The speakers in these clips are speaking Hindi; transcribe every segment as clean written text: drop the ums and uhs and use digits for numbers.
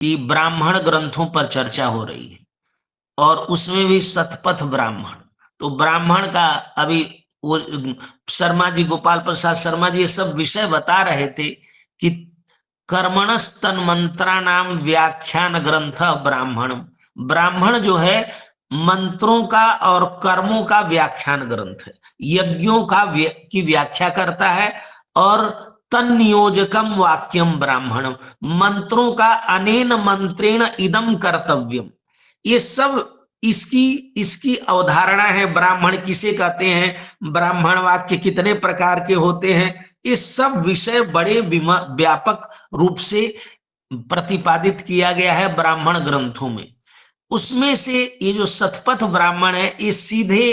कि ब्राह्मण ग्रंथों पर चर्चा हो रही है, और उसमें भी शतपथ ब्राह्मण। तो ब्राह्मण का अभी वो शर्मा जी, गोपाल प्रसाद शर्मा जी, ये सब विषय बता रहे थे कि कर्मणस्तन मंत्रा नाम व्याख्यान ग्रंथ ब्राह्मण। ब्राह्मण जो है मंत्रों का और कर्मों का व्याख्यान ग्रंथ है, यज्ञों का की व्याख्या करता है। और तन्नियोजकम वाक्यम ब्राह्मणम, मंत्रों का अनेन मंत्रेण इदम कर्तव्यम, ये सब इसकी इसकी अवधारणा है। ब्राह्मण किसे कहते हैं, ब्राह्मण वाक्य कितने प्रकार के होते हैं, ये सब विषय बड़े व्यापक रूप से प्रतिपादित किया गया है ब्राह्मण ग्रंथों में। उसमें से ये जो शतपथ ब्राह्मण है, ये सीधे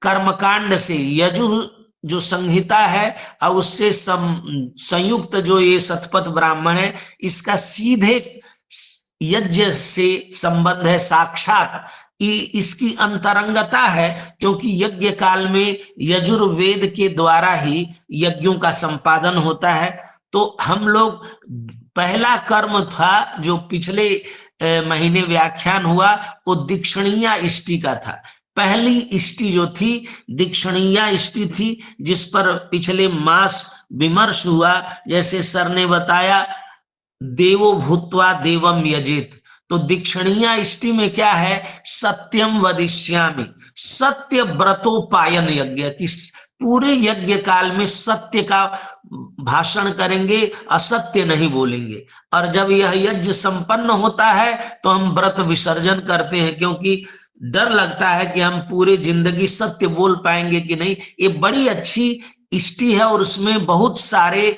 कर्मकांड से, यजु जो संहिता है और उससे संयुक्त जो ये शतपथ ब्राह्मण है, इसका सीधे यज्ञ से संबंध है, साक्षात इसकी अंतरंगता है। क्योंकि यज्ञ काल में यजुर्वेद के द्वारा ही यज्ञों का संपादन होता है। तो हम लोग, पहला कर्म था जो पिछले महीने व्याख्यान हुआ, वो दीक्षणीय इष्टि का था। पहली इष्टि जो थी दीक्षणीय इष्टि थी, जिस पर पिछले मास विमर्श हुआ। जैसे सर ने बताया, देवो भूत्वा देवम यजेत, तो दीक्षणीय इष्टि में क्या है, सत्यम वदिष्यामि, सत्य व्रतोपायन यज्ञ, कि पूरे यज्ञ काल में सत्य का भाषण करेंगे, असत्य नहीं बोलेंगे। और जब यह यज्ञ संपन्न होता है तो हम व्रत विसर्जन करते हैं, क्योंकि डर लगता है कि हम पूरे जिंदगी सत्य बोल पाएंगे कि नहीं। ये बड़ी अच्छी इष्टि है और उसमें बहुत सारे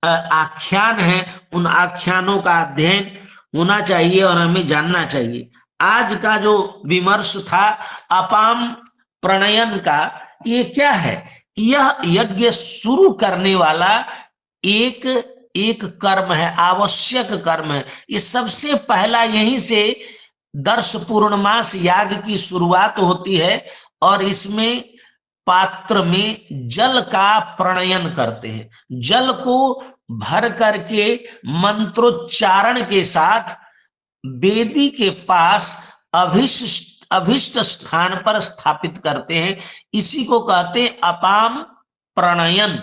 आख्यान हैं। उन आख्यानों का अध्ययन होना चाहिए और हमें जानना चाहिए। आज का जो विमर्श था अपाम प्रणयन का, ये क्या है, यह यज्ञ शुरू करने वाला एक एक कर्म है, आवश्यक कर्म है। ये सबसे पहला यहीं से दर्श पूर्णमास याग की शुरुआत होती है। और इसमें पात्र में जल का प्रणयन करते हैं, जल को भर करके मंत्रोच्चारण के साथ वेदी के पास अभिष्ट स्थान पर स्थापित करते हैं। इसी को कहते हैं अपाम प्रणयन।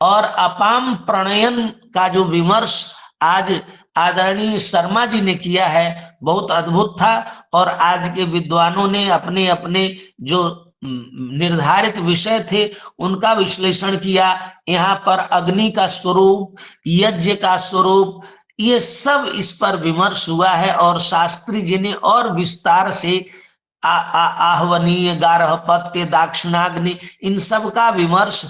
और अपाम प्रणयन का जो विमर्श आज आदरणीय शर्मा जी ने किया है, बहुत अद्भुत था। और आज के विद्वानों ने अपने अपने जो निर्धारित विषय थे उनका विश्लेषण किया। यहाँ पर अग्नि का स्वरूप, यज्ञ का स्वरूप, ये सब इस पर विमर्श हुआ है। और शास्त्री जी ने और विस्तार से आहवनीय, गार्हपत्य, दाक्षिणाग्नि, इन सब का विमर्श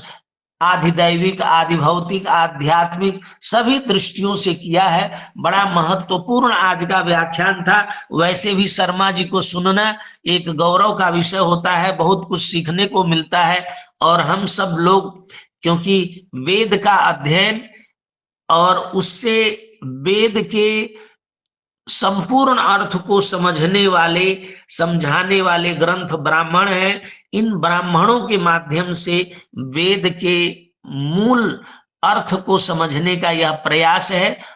आधिदैविक, आधिभौतिक, आध्यात्मिक सभी दृष्टियों से किया है। बड़ा महत्वपूर्ण आज का व्याख्यान था। वैसे भी शर्मा जी को सुनना एक गौरव का विषय होता है, बहुत कुछ सीखने को मिलता है। और हम सब लोग, क्योंकि वेद का अध्ययन और उससे वेद के संपूर्ण अर्थ को समझने वाले, समझाने वाले ग्रंथ ब्राह्मण हैं। इन ब्राह्मणों के माध्यम से वेद के मूल अर्थ को समझने का यह प्रयास है।